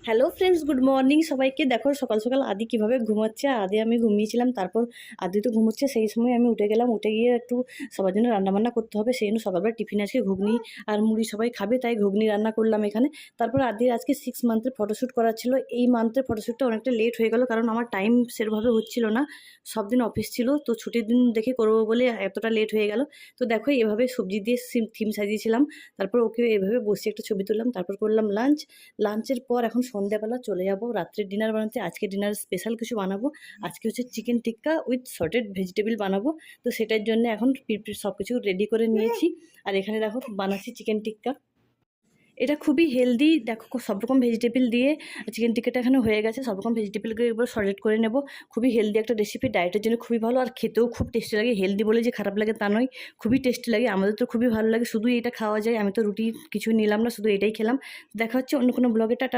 Hello friends, good morning সবাইকে। দেখো সকাল সকাল আদি কীভাবে ঘুমাচ্ছে। আদি আমি ঘুমিয়েছিলাম, তারপর আদি তো ঘুমোচ্ছে, সেই সময় আমি উঠে গেলাম। উঠে গিয়ে একটু সবার জন্য রান্নাবান্না করতে হবে, সেই জন্য সকালবেলা টিফিন আজকে ঘুগনি আর মুড়ি সবাই খাবে, তাই ঘুগনি রান্না করলাম এখানে। তারপর আদির আজকে 6 মান্থের ফটোশ্যুট করার ছিল। এই মান্থের ফটোশ্যুটটা অনেকটা লেট হয়ে গেল, কারণ আমার টাইম সেরভাবে হচ্ছিল না, সব দিন অফিস ছিল, তো ছুটির দিন দেখে করবো বলে এতটা লেট হয়ে গেল। তো দেখো এভাবে সবজি দিয়ে থিম সাজিয়েছিলাম, তারপর ওকে এভাবে বসে একটা ছবি তুললাম, তারপর করলাম লাঞ্চ। লাঞ্চের পর এখন সন্ধ্যাবেলা চলে যাব রাত্রের ডিনার বানাতে। আজকে ডিনার স্পেশাল কিছু বানাবো। আজকে হচ্ছে chicken tikka with sorted vegetable বানাবো। তো সেটার জন্য এখন সব কিছু রেডি করে নিয়েছি। আর এখানে দেখো বানাচ্ছি চিকেন টিক্কা। এটা খুবই হেলদি। দেখো সব রকম ভেজিটেবল দিয়ে চিকেন টিক্কাটা এখানে হয়ে গেছে। সব রকম ভেজিটেবলকে এবার সর্টেড করে নেব। খুবই হেলদি একটা রেসিপি, ডায়েটের জন্য খুবই ভালো, আর খেতেও খুব টেস্টি লাগে। হেলদি বলে যে খারাপ লাগে তা নয়, খুবই টেস্টি লাগে। আমাদের তো খুবই ভালো লাগে, শুধু এটা খাওয়া যায়। আমি তো রুটি কিছু নিলাম না, শুধু এটাই খেলাম। দেখা হচ্ছে অন্য কোনো ব্লগে। টাটা।